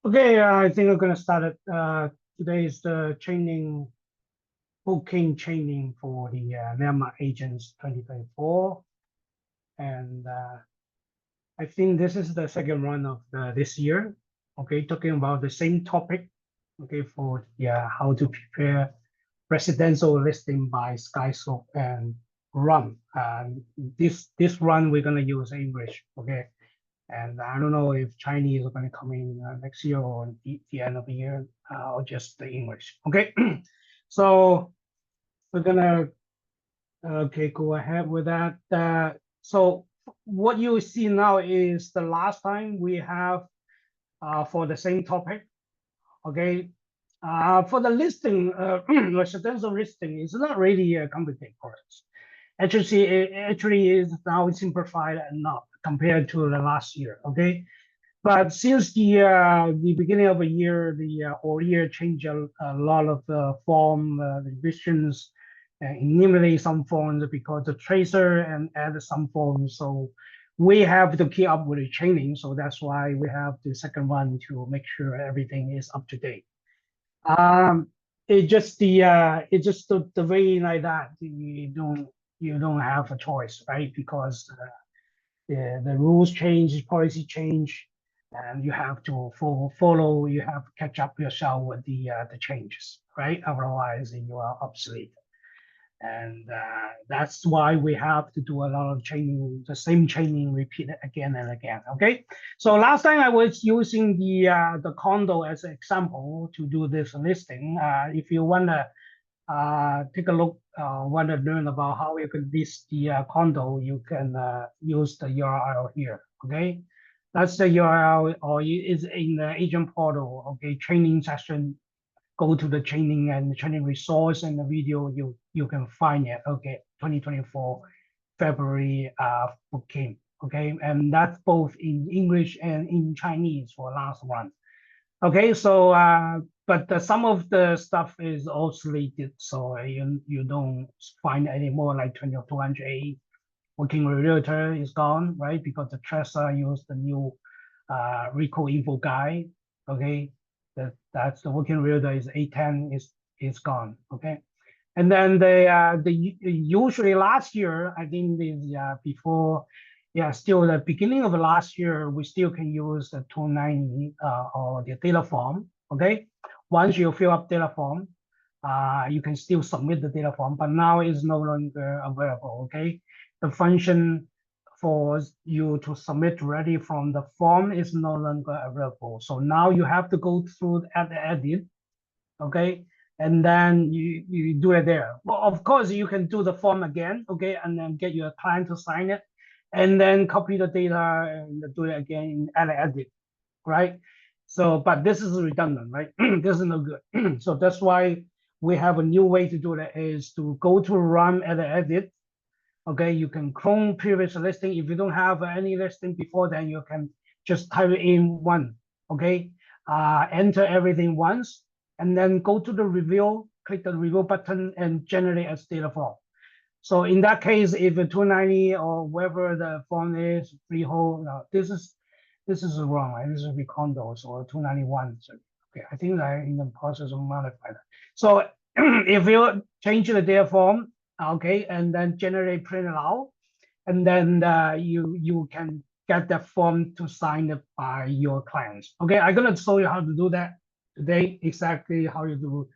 Okay, I think we're gonna start it. Today is the booking training for the Myanmar Agents 2024, and I think this is the second run of this year. Okay, talking about the same topic. Okay, for how to prepare residential listing by Skyslope and run. This run we're gonna use English. Okay. And I don't know if Chinese are going to come in next year or the end of the year, or just the English. Okay, so we're gonna go ahead with that. So what you see now is the last time we have for the same topic. Okay, for the listing, residential listing is not really a complicated process. Actually, it actually is now simplified enough compared to the last year. Okay. But since the beginning of the year, the whole year changed a lot of the form revisions, eliminate some forms because the tracer and add some forms. So we have to keep up with the training. So that's why we have the second one to make sure everything is up to date. It's just the way like that. You don't have a choice, right? Because the rules change, policy change, and you have to follow. You have to catch up yourself with the changes, right? Otherwise, you are obsolete. And that's why we have to do a lot of training, the same training repeated again and again. Okay. So last time I was using the condo as an example to do this listing. If you wanna take a look, want to learn about how you can list the condo, you can use the URL here. Okay, that's the URL, or is in the agent portal. Okay, training session. Go to the training and the training resource and the video. You can find it. Okay, 2024 February Bootcamp. Okay, and that's both in English and in Chinese for last one. Okay, so but some of the stuff is obsoleted, so you don't find anymore like 200A. Working realtor is gone, right? Because the Tressa used the new Rico info guide. Okay, that's the working realtor is A10 is gone. Okay, and then the usually last year I think the before. Yeah, still the beginning of last year, we still can use the 290 or the data form. Okay, once you fill up data form, you can still submit the data form, but now it's no longer available. Okay, the function for you to submit ready from the form is no longer available. So now you have to go through the edit. Okay, and then you do it there. Well, of course, you can do the form again. Okay, and then get your client to sign it, and then copy the data and do it again in edit, right? So, but this is redundant, right? This is no good. So that's why we have a new way to do that is to go to run edit. Okay, you can clone previous listing. If you don't have any listing before, then you can just type it in one. Okay, enter everything once, and then go to the review, click the review button, and generate as data form. So in that case, if a 290 or whatever the form is, freehold, no, this is wrong. Right? This is be condos or 291. So okay, I think I'm in the process of modifying that. So if you change the data form, okay, and then generate print out, and then you can get that form to sign it by your clients. Okay, I'm gonna show you how to do that today. Exactly how you do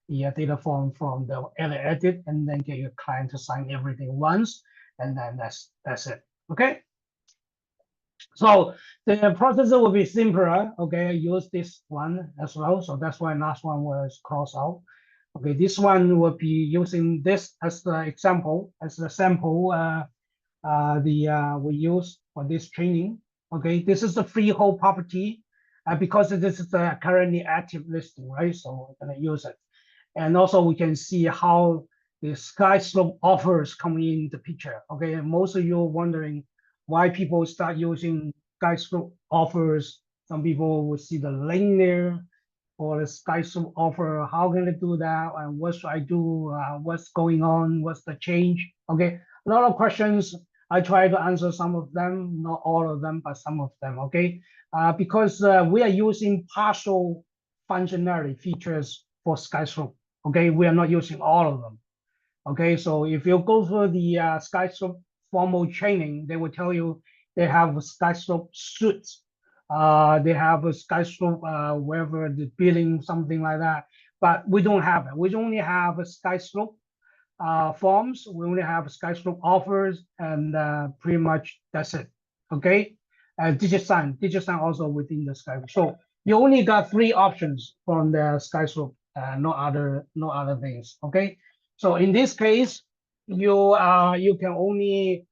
the data form from the edit, and then get your client to sign everything once, and then that's it. Okay. So the process will be simpler. Okay, I use this one as well. So that's why last one was crossed out. Okay, this one will be using this as the example, as the sample we use for this training. Okay, this is the freehold property because this is the currently active listing, right? So we're gonna use it. And also we can see how the Skyslope offers come in the picture. Okay, and most of you are wondering why people start using Skyslope offers. Some people will see the link there or the Skyslope offer. How can I do that? And what should I do? What's going on? What's the change? Okay, a lot of questions I try to answer some of them, not all of them, but some of them, okay? Because we are using partial functionality features for Skyslope, okay? We are not using all of them, okay? So if you go through the Skyslope formal training, they will tell you they have a Skyslope suits. They have a Skyslope, wherever the billing, something like that. But we don't have it. We only have a Skyslope forms. We only have Skyslope offers, and pretty much that's it. Okay, Digisign also within the Skyslope. So you only got 3 options from the Skyslope, no other things. Okay, so in this case, you can only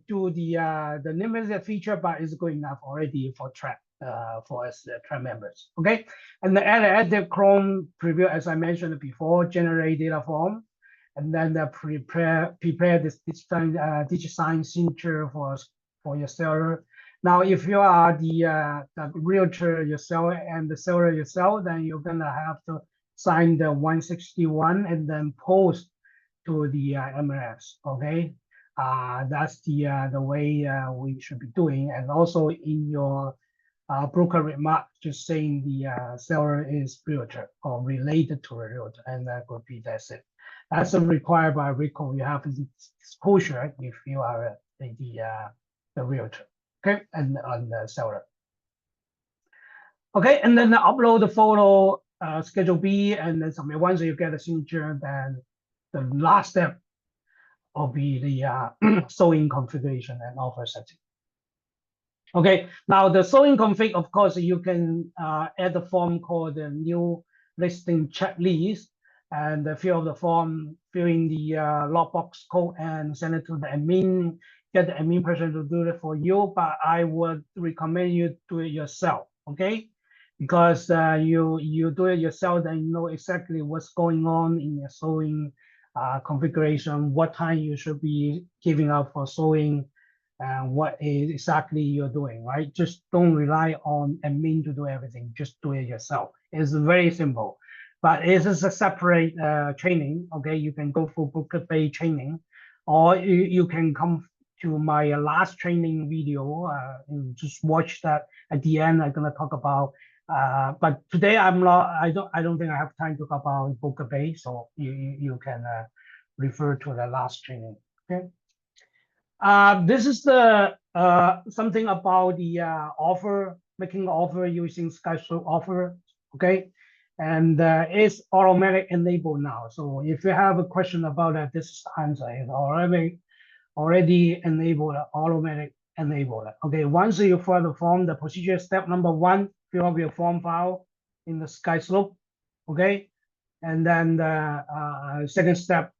do the limited feature, but it's good enough already for track for us track members. Okay, and the add the Chrome preview, as I mentioned before, generate data form, and then prepare this Digisign signature for your seller. Now, if you are the realtor yourself and the seller yourself, then you're gonna have to sign the 161 and then post to the MLS. Okay, that's the way we should be doing, and also in your broker remark, just saying the seller is realtor or related to a realtor, and that would be that's it. That's required by RICO. You have exposure if you are the realtor, okay, and on the seller. Okay, and then upload the photo, Schedule B, and then submit. Once you get a signature, then the last step will be the sewing configuration and offer setting. Okay, now the sewing config, of course, you can add a form called the new listing checklist, and fill the form, fill in the lockbox code and send it to the admin, get the admin person to do it for you, but I would recommend you do it yourself, okay? Because you do it yourself, then you know exactly what's going on in your sewing configuration, what time you should be giving up for sewing, and what is exactly you're doing, right? Just don't rely on admin to do everything. Just do it yourself. It's very simple, but it is a separate training. Okay, you can go for Bootcamp training, or you can come to my last training video and just watch that. At the end, I'm gonna talk about. But today I'm not. I don't think I have time to talk about Bootcamp, so you can refer to the last training. Okay. This is the something about the offer, making offer using Skyslope offer, okay? And it's automatic enabled now. So if you have a question about that, this is the answer. It's already enabled, automatic enabled. Okay, once you fill the form, the procedure step number 1, fill up your form file in the Skyslope, okay? And then the second step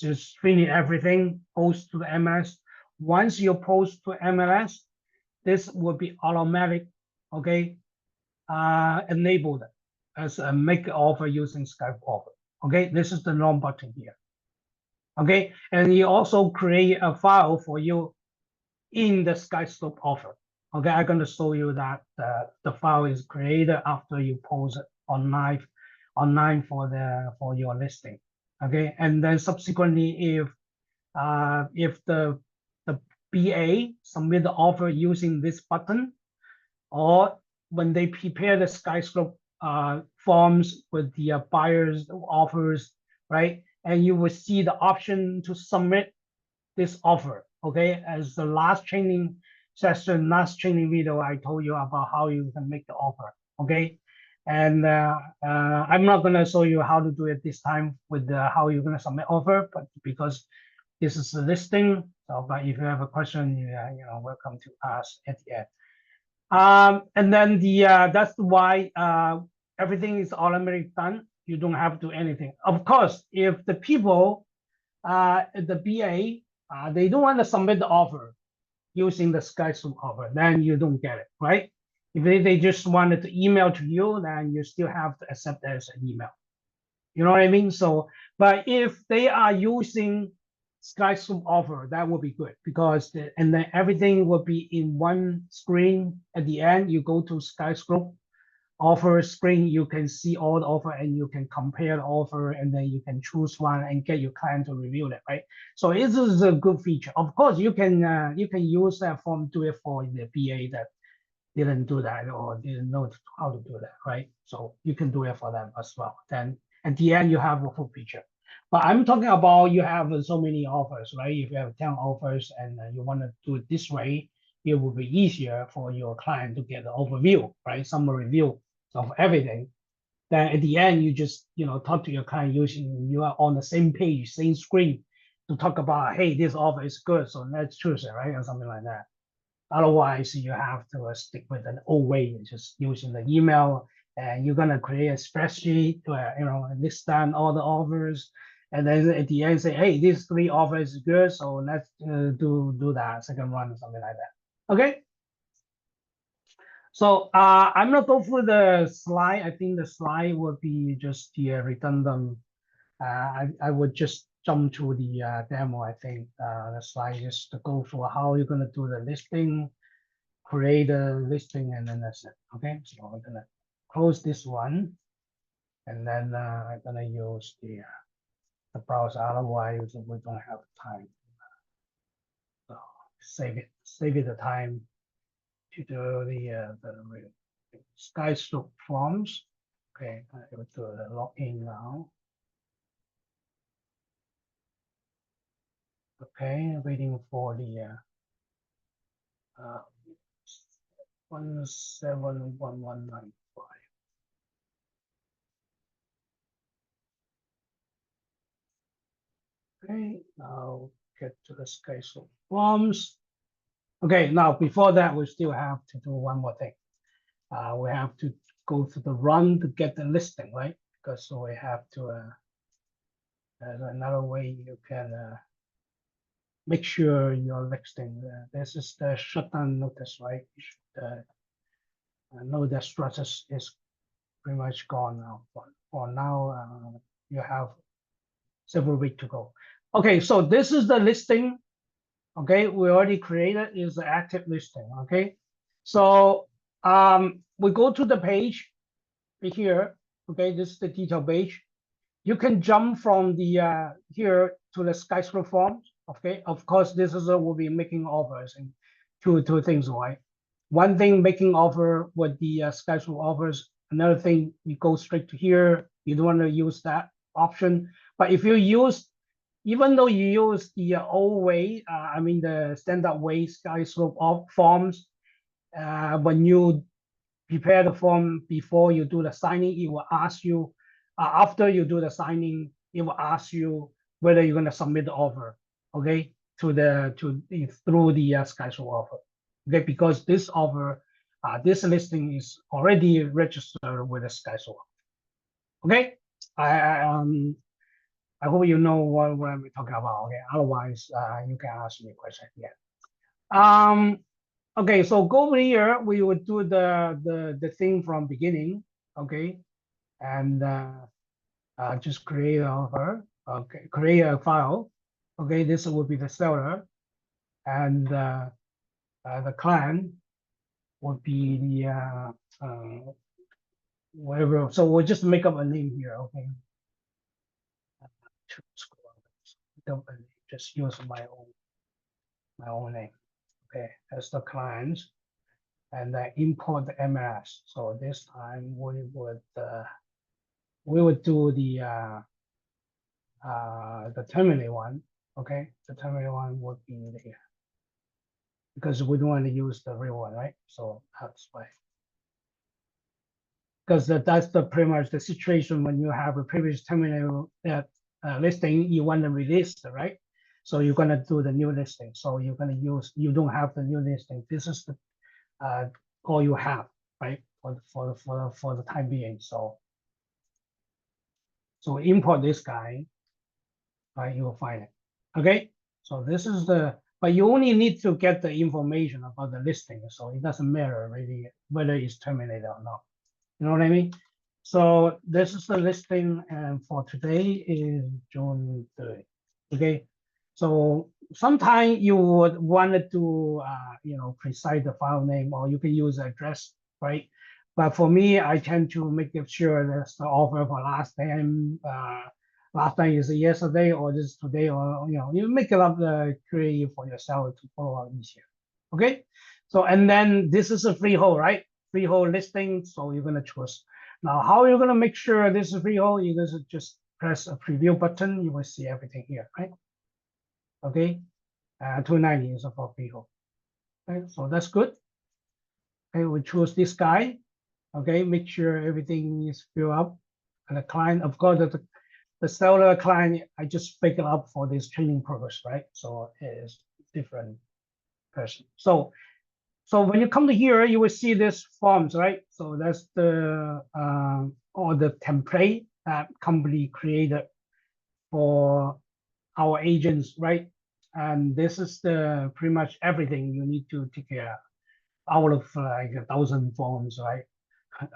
is finish everything, post to the MLS. Once you post to MLS, this will be automatic, okay, enabled as a make offer using Skype offer. Okay, this is the long button here. Okay, and you also create a file for you in the Skyslope offer. Okay, I'm going to show you that the file is created after you post it online for your listing. Okay, and then subsequently, if the BA submit the offer using this button, or when they prepare the Skyslope forms with the buyers offers, right? And you will see the option to submit this offer, okay? As the last training session, last training video, I told you about how you can make the offer, okay? And I'm not gonna show you how to do it this time with how you're gonna submit offer, but because this is the listing. So, but if you have a question, you know, welcome to ask at the end. And then that's why everything is automatically done. You don't have to do anything. Of course, if the people, the BA, they don't want to submit the offer using the Skyslope offer, then you don't get it, right? If they just wanted to email to you, then you still have to accept that as an email. You know what I mean? So, but if they are using Skyslope offer, that would be good, because and then everything will be in one screen. At the end, you go to Skyslope offer screen, you can see all the offer and you can compare the offer, and then you can choose one and get your client to review it, right? So this is a good feature. Of course, you can use that form, do it for the BA that didn't do that or didn't know how to do that, right? So you can do it for them as well. Then at the end, you have a full picture. But I'm talking about you have so many offers, right? If you have 10 offers and you want to do it this way, it will be easier for your client to get an overview, right? Some review of everything. Then at the end, you just talk to your client using you are on the same page, same screen to talk about, hey, this offer is good, so let's choose it, right? Or something like that. Otherwise, you have to stick with an old way, just using the email, and you're gonna create a spreadsheet where list down all the offers, and then at the end say, hey, these 3 offers is good, so let's do that second one or something like that. Okay. So I'm not go through the slide. I think the slide would be just the redundant. I would just jump to the demo. I think the slide is to go through how you're gonna do the listing, create a listing, and then that's it. Okay, so I'm gonna close this one, and then I'm gonna use the browser. Otherwise, we don't have time. So save it the time to do the Skyslope forms. Okay, I will do the login now. Okay, waiting for the 171195. Okay, now get to the Skyslope forms. Okay, now before that, we still have to do one more thing. We have to go to the run to get the listing, right? Because so we have to, there's another way you can make sure your listing, this is the shutdown notice, right? You should know that Stratus is pretty much gone now. For now, you have several weeks to go. Okay, so this is the listing. Okay, we already created is the active listing. Okay, so we go to the page here. Okay, this is the detail page. You can jump from the here to the Skyslope forms. Okay, of course, this is will be making offers and two things, right? One thing making offer with the Skyslope offers. Another thing, you go straight to here. You don't want to use that option. But if you use, even though you use the old way, I mean the standard way Skyslope forms, when you prepare the form before you do the signing, it will ask you, after you do the signing, it will ask you whether you're going to submit the offer, okay, through the Skyslope offer, okay, because this offer, this listing is already registered with the Skyslope. Okay, I hope you know what I'm talking about. Okay, otherwise you can ask me a question again. Okay, so go over here. We would do the thing from beginning. Okay, and just create an offer. Okay, create a file. Okay, this will be the seller, and the client would be the whatever. So we'll just make up a name here. Okay, just use my own name. Okay, as the client, and import the MLS. So this time we would do the terminate one. Okay, the terminate one would be there because we don't want to use the real one, right? So that's why. Because that's the pretty much the situation when you have a previous terminal listing, you want to release it, right? So you're gonna do the new listing. So you're gonna use, you don't have the new listing. This is the all you have, right? For the time being. So import this guy, right? You will find it. Okay. So this is the, but you only need to get the information about the listing. So it doesn't matter really whether it's terminated or not. You know what I mean? So this is the listing, and for today is June 3rd. Okay. So sometimes you would want to precise the file name, or you can use address, right? But for me, I tend to make sure that's the offer for last time is yesterday or just today, or you make it up the query for yourself to follow up easier. Okay, so and then this is a freehold, right? Freehold listing, so you're gonna choose. Now, how are you gonna make sure this is freehold? You're gonna just press a preview button. You will see everything here, right? Okay, 290 is for freehold. Okay, so that's good. Okay, we choose this guy. Okay, make sure everything is filled up. And the client, of course, the seller client, I just pick it up for this training purpose, right? So it is different person. So when you come to here, you will see this forms, right? So that's the or the template that company created for our agents, right? And this is the pretty much everything you need to take care out of like 1,000 forms, right?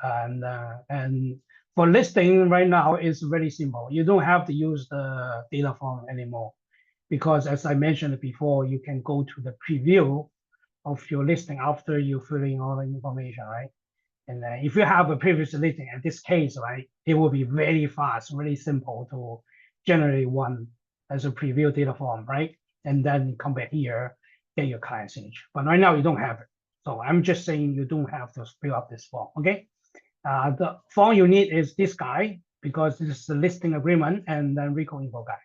And for listing right now, it's very simple. You don't have to use the data form anymore because, as I mentioned before, you can go to the preview of your listing after you fill in all the information, right? And if you have a previous listing, in this case, right, it will be very fast, really simple to generate one as a preview data form, right? And then come back here, get your client signature. But right now you don't have it. So I'm just saying you don't have to fill up this form, okay? The form you need is this guy because this is the listing agreement and then RICO info guide.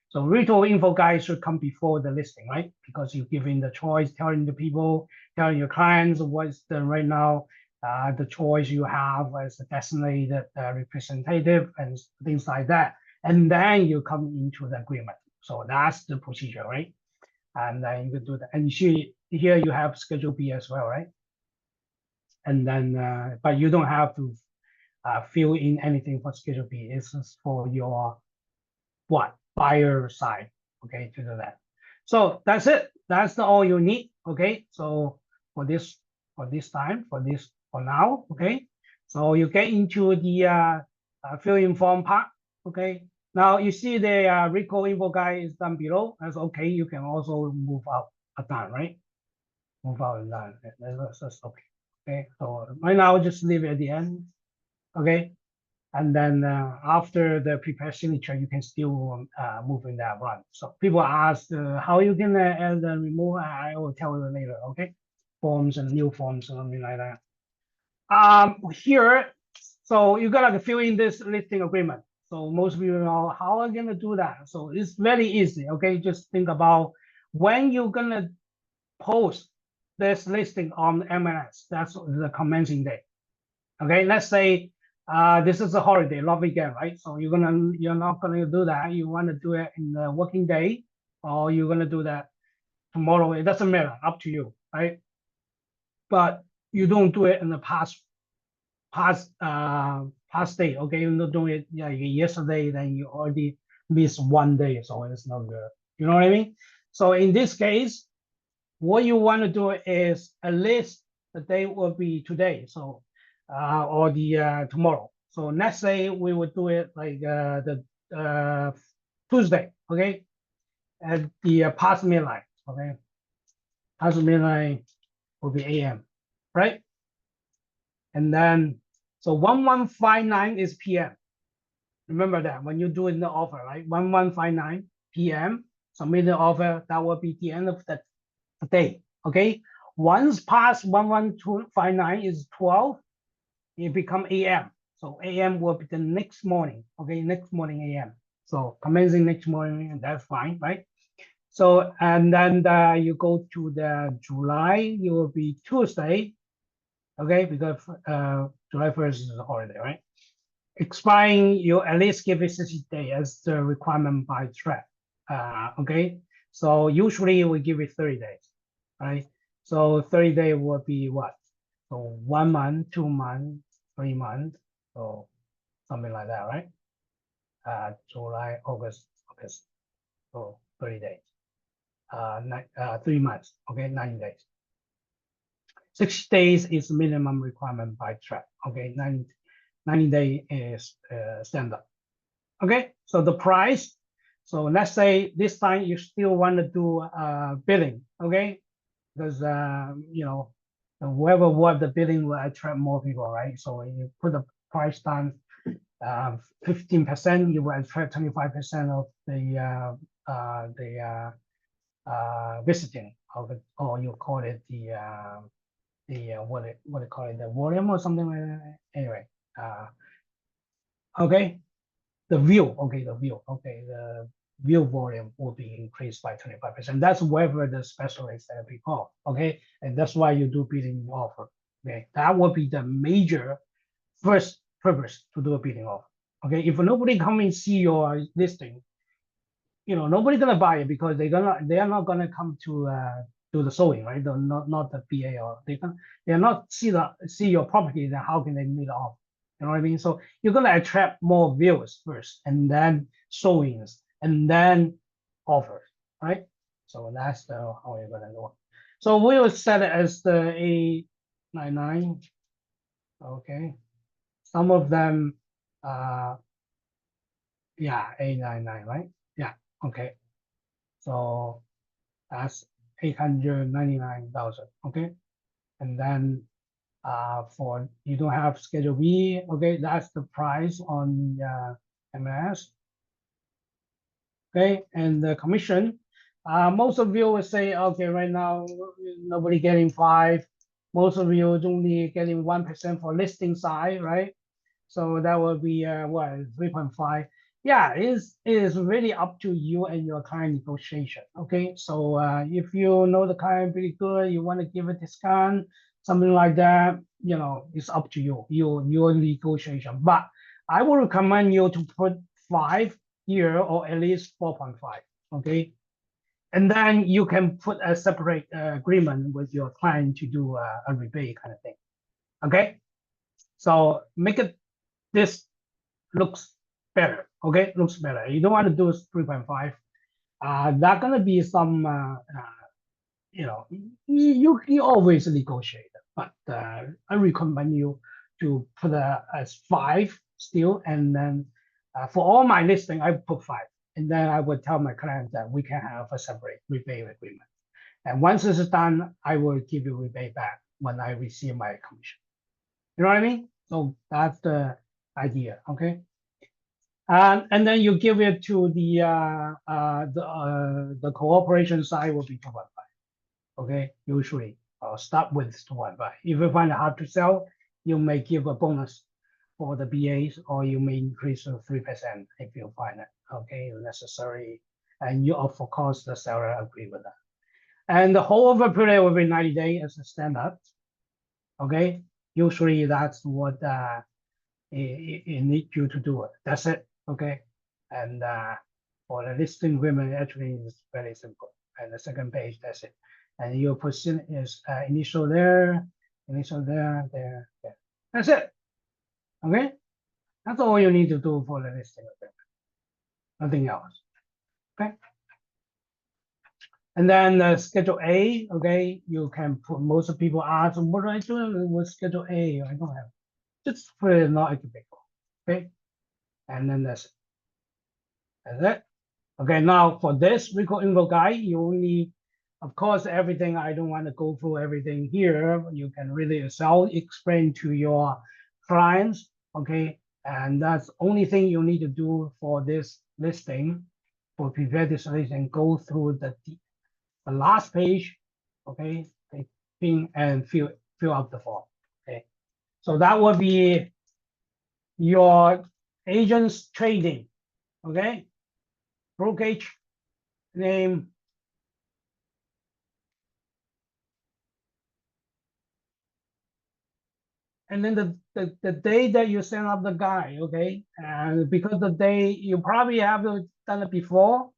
So RICO info guide should come before the listing, right? Because you're giving the choice, telling the people, telling your clients what's the right now, the choice you have as a designated representative and things like that. And then you come into the agreement. So that's the procedure, right? And then you can do that. And you see here you have Schedule B as well, right? And then, but you don't have to fill in anything for Schedule B. It's just for your buyer side, okay, to do that. So that's it. That's all you need, okay. So for now, okay. So you get into the fill in form part, okay. Now you see the RICO info guide is down below. That's okay. You can also move out and down, right? Move out and down. That's okay. Okay. So right now, just leave it at the end. Okay. And then after the prepare signature, you can still move in that run. So people ask how you can add and remove. I will tell you later. Okay, forms and new forms, something like that. Here, so you gotta fill in this listing agreement. So most people know how are gonna do that. So it's very easy. Okay, just think about when you're gonna post this listing on MLS. That's the commencing date. Okay, let's say this is a holiday, not weekend, right? So you're not gonna do that. You want to do it in the working day, or you're gonna do that tomorrow. It doesn't matter, up to you, right? But you don't do it in the past day. Okay, you don't do it yesterday, then you already miss one day, so it's not good. You know what I mean? So in this case, what you want to do is at least the day will be today. So or the tomorrow. So let's say we would do it like the Tuesday, okay, at the past midnight, okay, past midnight will be AM, right? And then so 1159 is PM. Remember that when you do in the offer, right? 1159 PM, submit the offer. That will be the end of the day, okay. Once past 11259 is 12. It become AM. So AM will be the next morning, okay, next morning AM. So commencing next morning, and that's fine, right? So, and then you go to the July, you will be Tuesday, okay, because July 1st is a holiday, right? Expiring, you at least give it 60 days as the requirement by track, okay? So usually we give it 30 days, right? So 30 days will be what? So 1 month, 2 months, 3 months, so something like that, right? July, August, so 30 days. 3 months, okay, 90 days. 6 days is minimum requirement by track, okay, 90 days is standard. Okay, so the price, so let's say this time you still want to do billing, okay, because And whoever what the bidding will attract more people, right? So when you put the price down 15%, you will attract 25% of the visiting of it, or you call it the what they call it, the volume or something like that. Anyway, okay, the view, okay, the view volume will be increased by 25%. That's wherever the specialist that we call, okay, and that's why you do bidding offer. Okay, that will be the major first purpose to do a bidding offer. Okay, if nobody come and see your listing, nobody's gonna buy it because they are not gonna come to do the showing, right? They're not the BA, or they are not see your property. Then how can they meet off? You know what I mean? So you're gonna attract more viewers first, and then showings, and then offers, right? So that's how you're gonna do it. So we will set it as the A99. Okay, some of them, yeah, A99, right? Yeah, okay. So that's 899,000, okay? And then for you don't have Schedule B, okay, that's the price on MLS, okay? And the commission, most of you will say, okay, right now nobody getting 5, most of you is only getting 1% for listing side, right? So that will be what, 3.5. Yeah, it is really up to you and your client negotiation. Okay, so if you know the client pretty good, you want to give a discount, something like that, it's up to you, your negotiation. But I would recommend you to put 5 here, or at least 4.5. Okay, and then you can put a separate agreement with your client to do a rebate kind of thing. Okay, so make it this looks better. Okay, looks better. You don't want to do 3.5. That gonna be some, you always negotiate, but I recommend you to put as 5 still, and then for all my listing, I put 5, and then I would tell my client that we can have a separate rebate agreement. And once this is done, I will give you rebate back when I receive my commission. You know what I mean? So that's the idea. Okay. And then you give it to the cooperation side will be 2.5. Okay, usually start with 2.5. If you find it hard to sell, you may give a bonus for the BAs, or you may increase to 3% if you find it necessary, and you of course the seller agree with that. And the holdover period will be 90 days as a standard. Okay, usually that's what it need you to do it. That's it. Okay, and for the listing agreement, actually is very simple. And the second page, that's it. And your position is initial there, there. That's it. Okay, that's all you need to do for the listing agreement. Nothing else. Okay. And then Schedule A, okay, you can put, most people ask, what do I do with Schedule A? I don't have. Just put it not applicable. Okay, and then that's it. That's it. Okay, now for this recall info guide, you only, of course, everything, I don't want to go through everything here. You can really explain to your clients, okay? And that's the only thing you need to do for this listing, for prepare this listing, go through the last page, okay? And fill out the form, okay? So that will be your agent's trading, okay? Brokerage name, and then the day that you send up the guy, okay, and because the day you probably have done it before,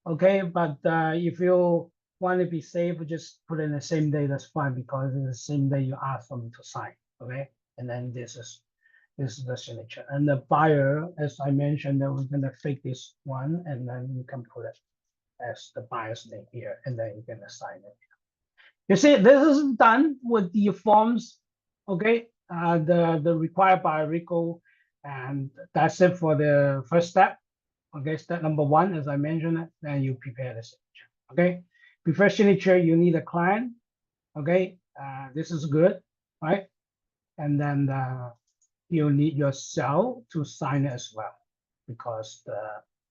okay, but if you want to be safe, just put in the same day. That's fine, because it's the same day you ask them to sign, okay, and then this is the signature, and the buyer, as I mentioned, that we're gonna fake this one, and then you can put it as the buyer's name here, and then you're gonna sign it. You see, this is done with the forms, okay? The required by RICO, and that's it for the first step. Okay, step number 1, as I mentioned, then you prepare the signature. Okay, before signature, you need a client. Okay, this is good, right? And then you need yourself to sign it as well, because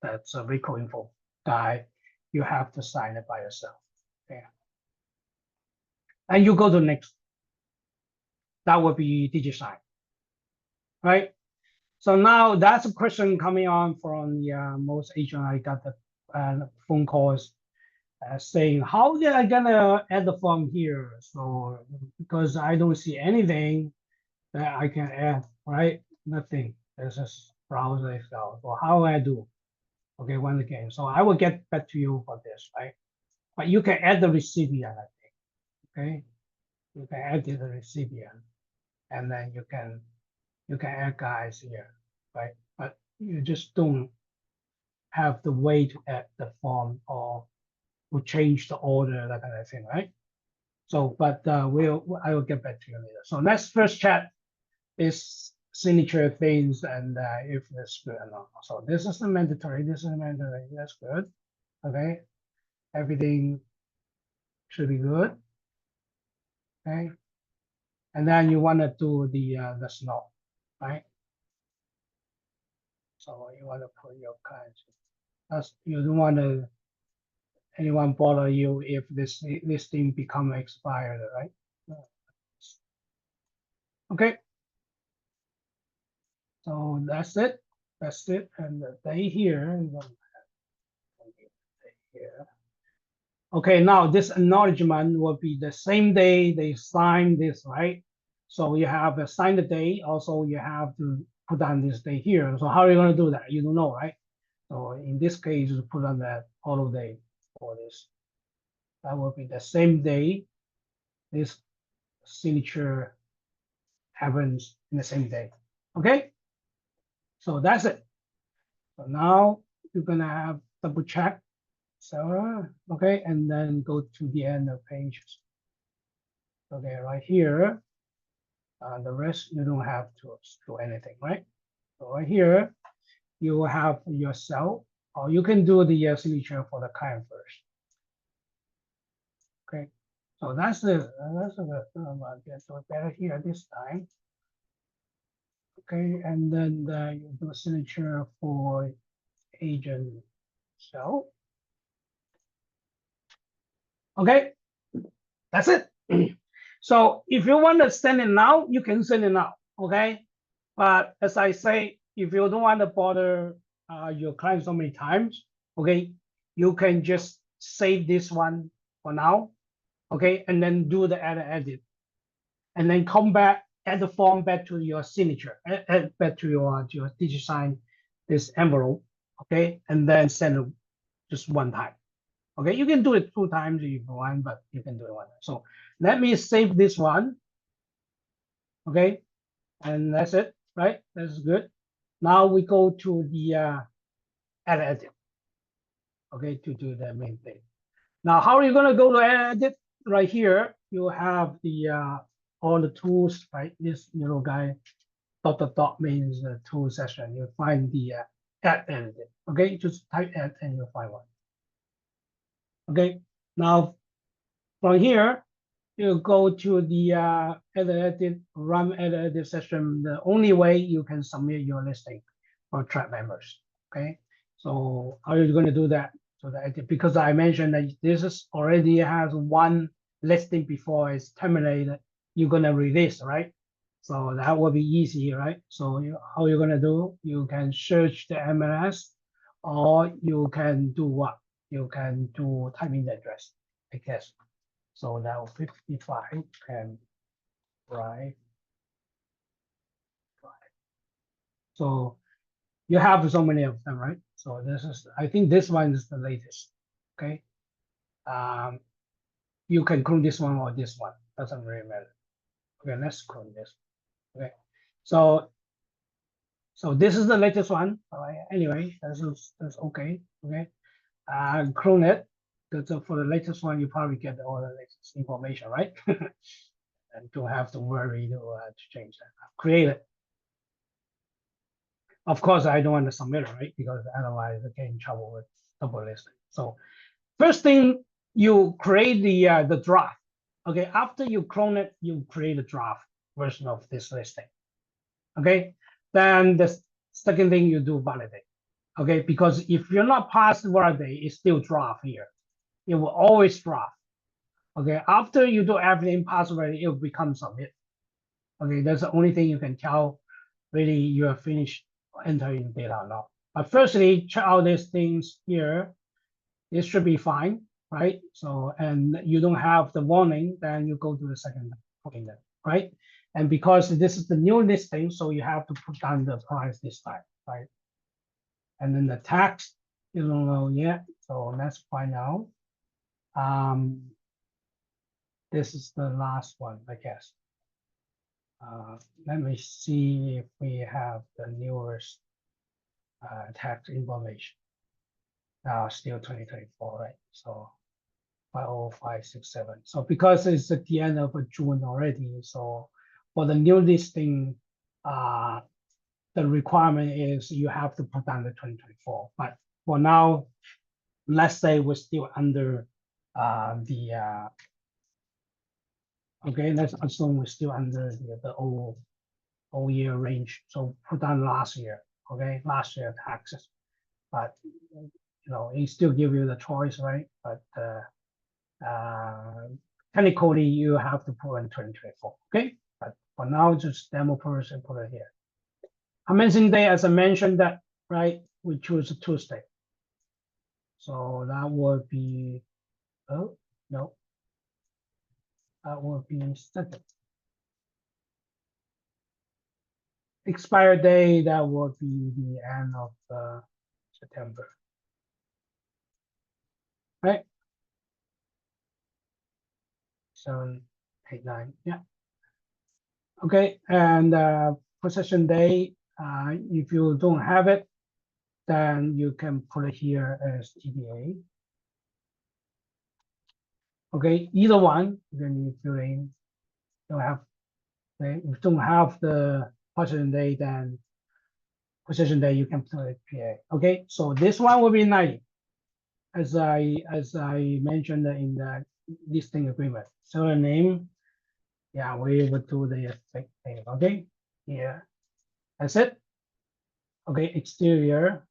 that's a vehicle info guy. You have to sign it by yourself. Okay. And you go to next. That would be Digisign, right? So now that's a question coming on from the most agent. I got the phone calls saying, how did I gonna add the form here? So because I don't see anything that I can add, right? Nothing. There's just browser Excel. So how I do? Okay, once again. So I will get back to you for this, right? But you can add the recipient, I think. Okay, you can add the recipient, and then you can add guys here, right? But you just don't have the way to add the form or to change the order, that kind of thing, right? So, but I will get back to you later. So let's first chat this signature things and if that's good or not. So this is the mandatory. This is the mandatory. That's good. Okay, everything should be good. Okay, and then you want to do the snow, right? So you want to put your kinds. That's, you don't want to anyone bother you if this thing become expired, right? Okay. So that's it. That's it. And the day here. Here. Okay, now this acknowledgement will be the same day they sign this, right? So you have to sign the day. Also, you have to put on this day here. So how are you going to do that? You don't know, right? So in this case, you put on that auto day for this. That will be the same day. This signature happens in the same day. Okay. So that's it. So now you're gonna have double check. So okay, and then go to the end of pages. Okay, right here. The rest you don't have to do anything, right? So right here, you will have yourself, or you can do the signature for the client first. Okay, so that's the get to better here this time. Okay, and then you do a signature for agent self. Okay, that's it. So if you want to send it now, you can send it now. Okay, but as I say, if you don't want to bother your client so many times, okay, you can just save this one for now, okay, and then do the edit, and then come back, add the form back to your signature, add back to your Digisign this envelope, okay, and then send it just one time. Okay, you can do it 2 times if you want, but you can do it 1 time. So let me save this one. Okay, and that's it, right? That's good. Now we go to the edit. Okay, to do the main thing. Now, how are you gonna go to edit? Right here, you have the all the tools, right? This little guy, dot means the tool session. You find the add edit. Okay, just type add and you'll find one. Okay, now from here, you go to the edit, run edit session. The only way you can submit your listing for track members. Okay, so how are you going to do that? So that because I mentioned that this is already has one listing before it's terminated, you're going to release, right? So that will be easy, right? So how you're going to do? You can search the MLS, or you can do what? You can do type in the address, I guess. So now 55 and right. So you have so many of them, right? So this is, I think this one is the latest. Okay. You can clone this one or this one. Doesn't really matter. Okay, let's clone this. Okay. So this is the latest one. All right. Anyway, that's okay. Okay. Clone it. So for the latest one, you probably get all the latest information, right? And don't have to worry to change that. Create it. Of course, I don't want to submit it, right? Because otherwise I get in trouble with double listing. So first thing, you create the draft. Okay, after you clone it, you create a draft version of this listing. Okay, then the second thing you do validate. Okay, because if you're not past validate, it's still draft here. It will always draft. Okay, after you do everything pass validate, it will become submit. Okay, that's the only thing you can tell really you are finished entering data or not. But firstly, check out these things here. It should be fine, right? So, and you don't have the warning, then you go to the second point, right? And because this is the new listing, so you have to put down the price this time, right? And then the tax, you don't know yet, so let's find out. This is the last one, I guess. Let me see if we have the newest tax information. Still 2024, right? So 50567. So because it's at the end of June already, so for the new listing, the requirement is you have to put down the 2024. But for now, let's say we're still under okay, let's assume we're still under the old year range. So put down last year, okay, last year taxes. But you know, it still give you the choice, right? But technically you have to put in 2024, okay? But for now, just demo person put it here. Commencing day, as I mentioned that, right? We choose a Tuesday. So that would be, oh, no. That would be second. Expire day, that would be the end of September. Right? 7, 8, 9, yeah. Okay, and possession day, if you don't have it, then you can put it here as TBA. Okay, either one, then you fill in. Don't have, okay, if you don't have the possession day, then possession day you can put it PA. Okay, so this one will be 90, as I mentioned in the listing agreement. So the name, yeah, we will do the effect thing. Okay, yeah, that's it. Okay, exterior.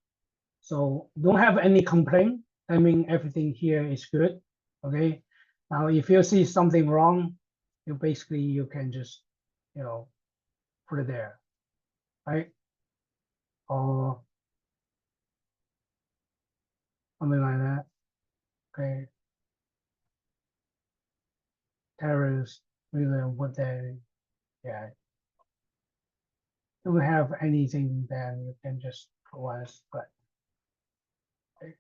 So don't have any complaint. I mean, everything here is good. Okay. Now, if you see something wrong, you basically, you can just, you know, put it there, right? Or something like that. Okay. Terrorist, really, what they, yeah. Don't have anything, then you can just put one split. Okay.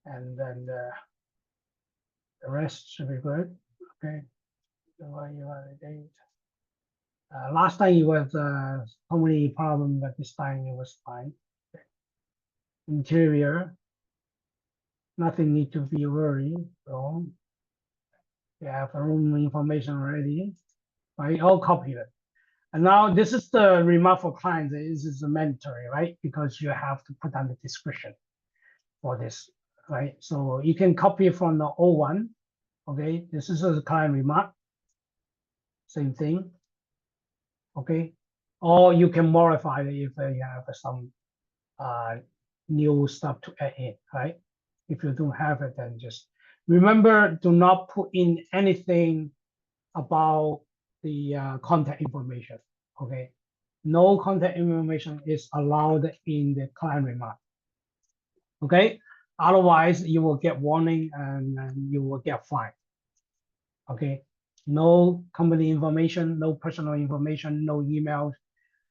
And then the rest should be good. Okay. Last time it was so many problems, but this time it was fine. Okay. Interior, nothing need to be worried. So you have room information already, right? All copy it. And now this is the remark for clients. This is mandatory, right? Because you have to put down the description for this, right? So you can copy from the old one. Okay, this is a client remark. Same thing. Okay, or you can modify it if you have some new stuff to add in, right? If you don't have it, then just remember, do not put in anything about the contact information, okay? No contact information is allowed in the client remark, okay? Otherwise, you will get warning and you will get fined, okay? No company information, no personal information, no emails,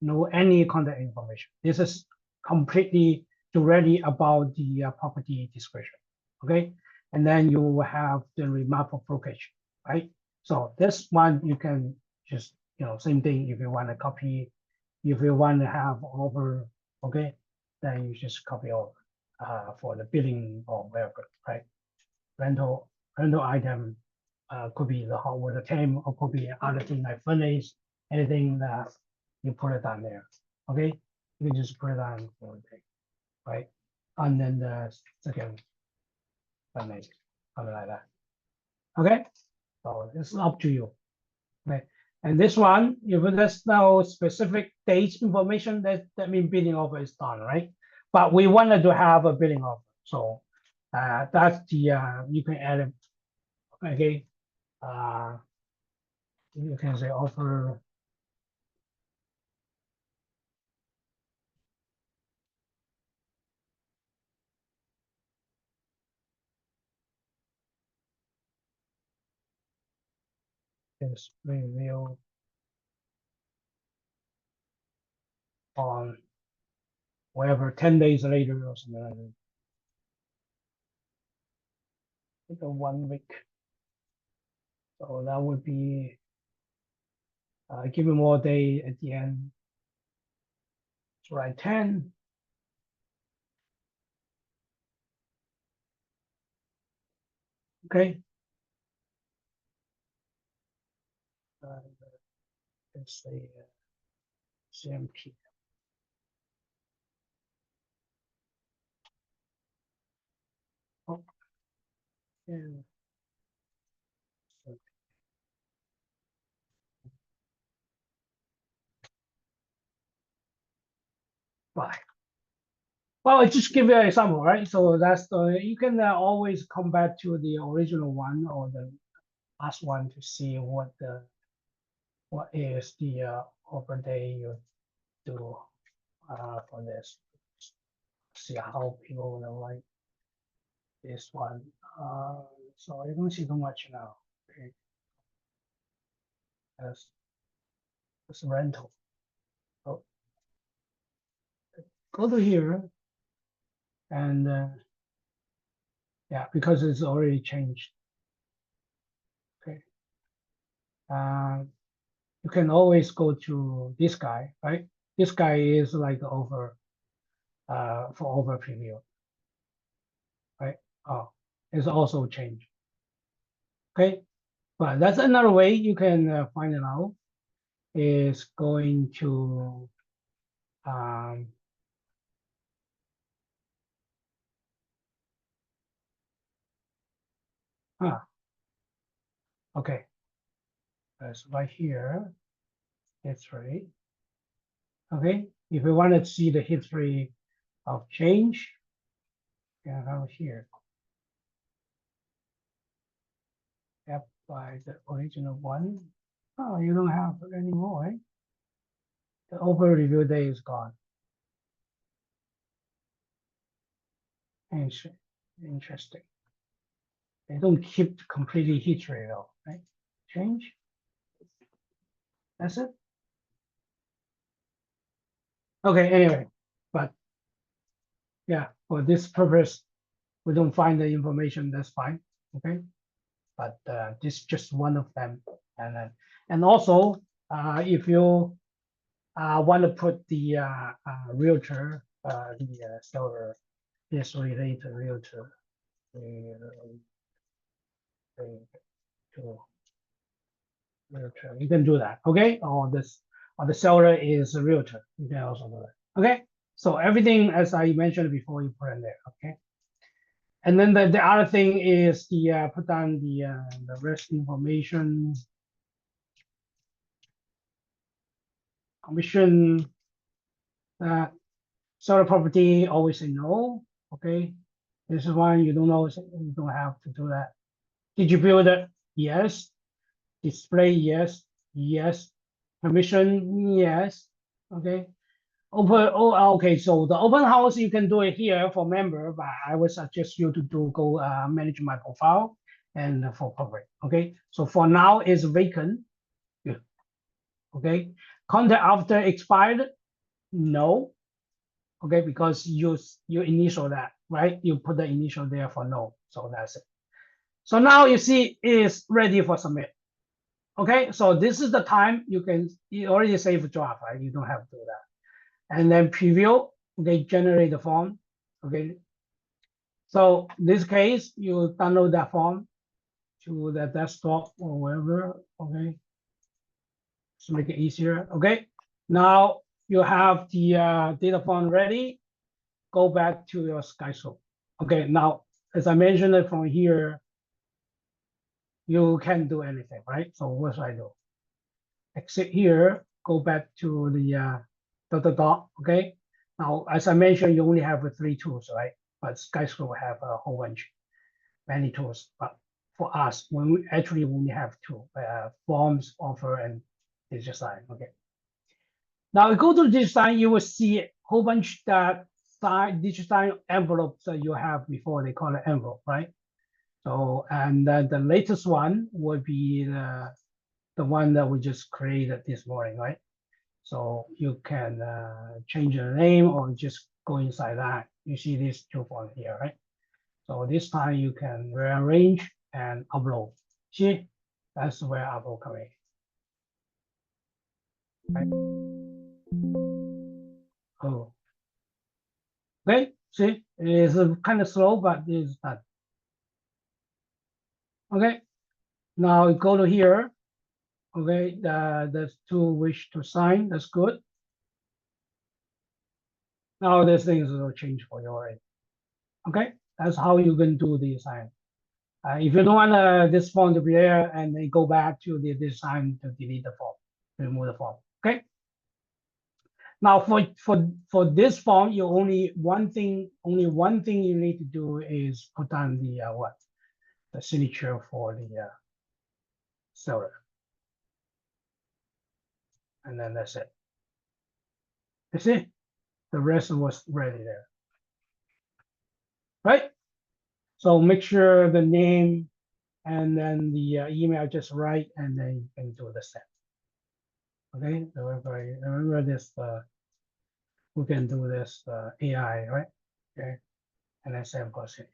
no any contact information. This is completely directly about the property description, okay? And then you will have the remark for brokerage, right? So this one you can just, you know, same thing. If you want to copy, if you want to have over, okay, then you just copy over for the billing or whatever, right? Rental item could be the hot water tank or could be other thing like furnace, anything that you put it on there. Okay, you can just put it on for a day, right? And then the second furnace, something like that. Okay, So it's up to you. Okay. And this one, if there's no specific date information, that means billing offer is done, right? But we wanted to have a billing offer. So that's the you can add it. Okay. You can say offer. Is review on whatever 10 days later or something like that. Like a 1 week. So that would be give me more day at the end. So write 10. Okay. Let's say CMP. Oh, yeah. Bye. Well, I just give you an example, right? So that's the you can always come back to the original one or the last one to see what is the offer day you do for this. See how people will like this one. So I don't see too much now. Okay, that's rental. So go to here and yeah, because it's already changed. Okay. You can always go to this guy, right? This guy is like over for over preview, right? Oh, it's also changed. Okay, but that's another way you can find it out is going to um, ah, okay, that's right here, history. Okay, if we want to see the history of change, yeah, have here. Yep, by the original one. Oh, you don't have it anymore, right? The over review day is gone. Interesting. They don't keep completely history though, right? Change. That's it. Okay, anyway, but yeah, for this purpose, we don't find the information, that's fine. Okay. But this is just one of them. And also, if you want to put the realtor, the seller is related realtor to realtor, you can do that. Okay. Or the seller is a realtor. You can also do that. Okay. So everything, as I mentioned before, you put in there. Okay. And then the other thing is the put down the rest information, commission, seller property, always say no. Okay, this is one you don't know, you don't have to do that. Did you build it? Yes. Display? Yes. Yes. Permission? Yes. Okay. Open. Oh, okay. So the open house you can do it here for member, but I would suggest you to go manage my profile and for public. Okay. So for now is vacant. Good. Okay. Contact after expired? No. Okay, because you initial that, right? You put the initial there for no. So that's it. So now you see it is ready for submit. Okay, so this is the time you already save draft, right? You don't have to do that. And then preview, they generate the form. Okay. So this case, you download that form to the desktop or wherever. Okay. To make it easier. Okay. Now you have the data form ready. Go back to your Skyslope. Okay. Now, as I mentioned it from here, you can't do anything, right? So what should I do? Exit here, go back to the dot, okay? Now, as I mentioned, you only have 3 tools, right? But Skyslope have a whole bunch, many tools. But for us, when we actually only have 2, Forms, Offer, and Digisign, okay? Now, you go to Digisign, you will see a whole bunch that Digisign envelopes that you have before, they call it envelope, right? So, and then the latest one would be the one that we just created this morning, right? So you can change the name or just go inside that. You see these 2 forms here, right? So this time you can rearrange and upload. See, that's where upload coming. Right? Oh, okay. See, it's kind of slow, but it's done. Okay. Now go to here. Okay, there's 2 wish to sign. That's good. Now this thing is will change for you already. Okay, that's how you can do the sign. If you don't want this form to be there, and then go back to the design to delete the form, remove the form. Okay. Now for this form, you only one thing you need to do is put on the the signature for the seller, and then that's it. You see, the rest was ready there, right? So make sure the name and then the email just right, and then you can do the same. Okay, so remember this. We can do this AI, right? Okay, and then same procedure.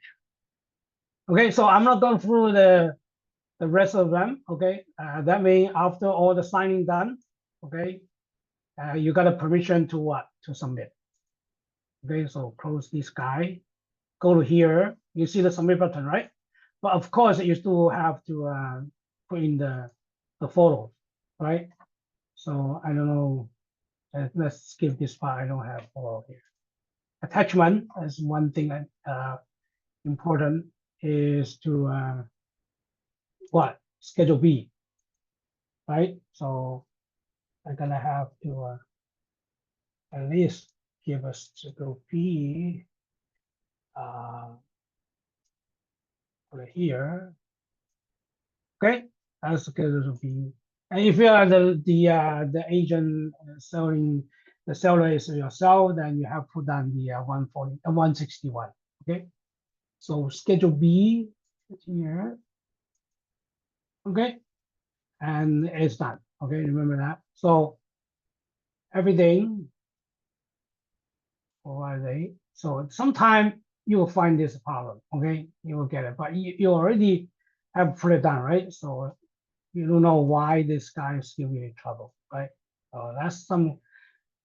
Okay, so I'm not going through the rest of them. Okay, that means after all the signing done, okay, you got a permission to what? To submit. Okay, so close this guy. Go to here. You see the submit button, right? But of course, you still have to put in the photos, right? So I don't know. Let's skip this part. I don't have photo here. Attachment is one thing that important is to what? Schedule B, right? So I'm gonna have to at least give us schedule B over here. Okay, that's schedule B. And if you are the agent selling, the seller is yourself, then you have put down the 161. Okay, so schedule B here. Okay, and it's done. Okay, remember that. So everything already. So sometime you will find this problem. Okay, you will get it, but you already have put it down, right? So you don't know why this guy is giving you trouble, right? So that's some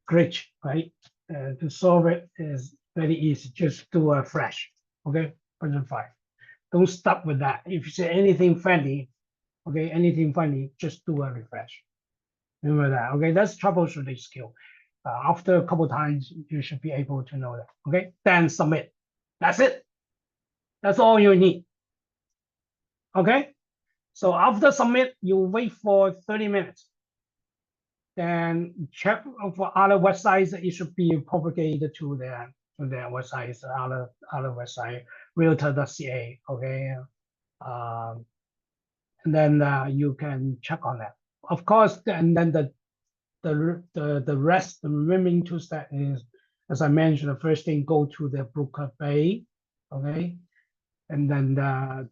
glitch, right? To solve it is very easy. Just do a fresh. Okay, version 5. Don't stop with that. If you say anything funny, okay, anything funny, just do a refresh. Remember that. Okay, that's troubleshooting skill. After a couple times, you should be able to know that. Okay, then submit. That's it. That's all you need. Okay, so after submit, you wait for 30 minutes. Then check for other websites. It should be propagated to their websites, other website, realtor.ca. Okay, and then you can check on that. Of course, and then the rest, the remaining 2 steps is, as I mentioned, the first thing, go to the broker bay, okay, and then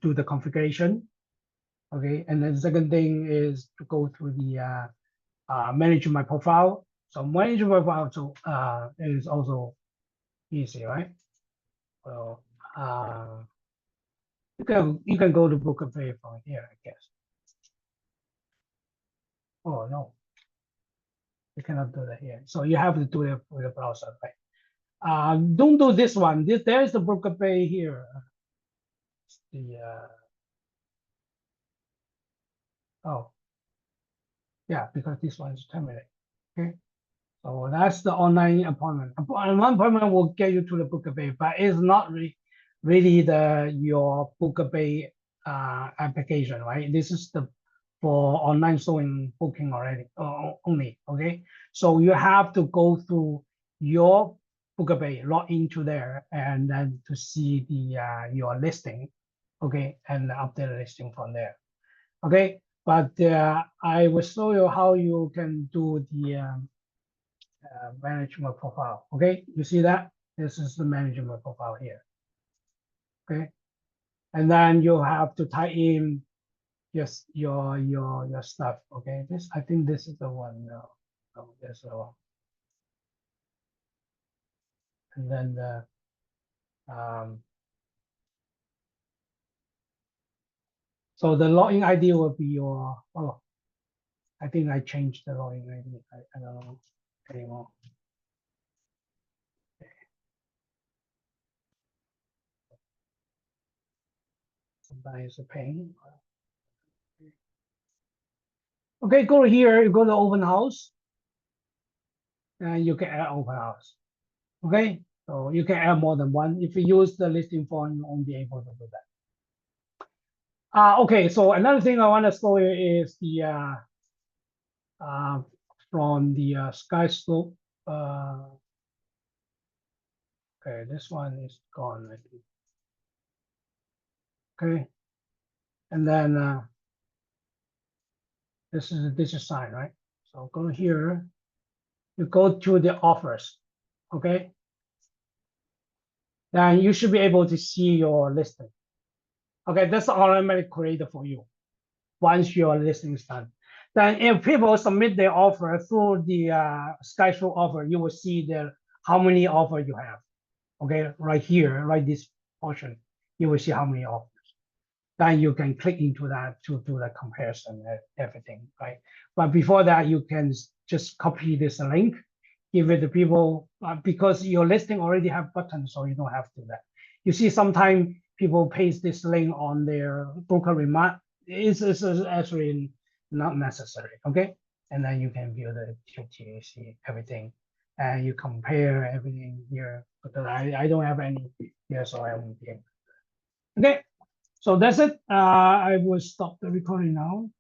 do the configuration, okay, and then the second thing is to go through the manage my profile. So manage my profile so is also easy, right? So you can go to broker bay from here, I guess. Oh no, you cannot do that here. So you have to do it with the browser, right? Don't do this one. There's the broker bay here. The oh yeah, because this one is terminated. Okay, so that's the online appointment. Online appointment will get you to the broker bay, but it's not really the your broker bay application, right? This is the for online showing booking already only. Okay, so you have to go through your Bookabay, log into there, and then to see the your listing, okay, and update the listing from there. Okay, but I will show you how you can do the management profile. Okay, you see that? This is the management profile here. Okay, and then you have to type in just your stuff. Okay, this I think this is the one. No, this is the one. And then the so the login ID will be your. Oh, I think I changed the login ID. I don't know anymore. Sometimes it's a pain. Okay, go here. You go to open house, and you can add open house. Okay, so you can add more than one. If you use the listing form, you won't be able to do that. Okay, so another thing I want to show you is the from the Skyslope. Okay, this one is gone, I think. Okay, and then this is a Digisign, right? So go here, you go to the offers, okay? Then you should be able to see your listing. Okay, that's automatically created for you once your listing is done. Then if people submit their offer through the Skyslope offer, you will see how many offer you have. Okay, right here, right this portion, you will see how many offers. Then you can click into that to do the comparison and everything, right? But before that, you can just copy this link, give it to people because your listing already have buttons, so you don't have to do that. You see, sometimes people paste this link on their broker remark. It's actually not necessary, okay? And then you can view the QTC, everything, and you compare everything here. But I don't have any here, so I won't be able. Okay. So that's it. I will stop the recording now.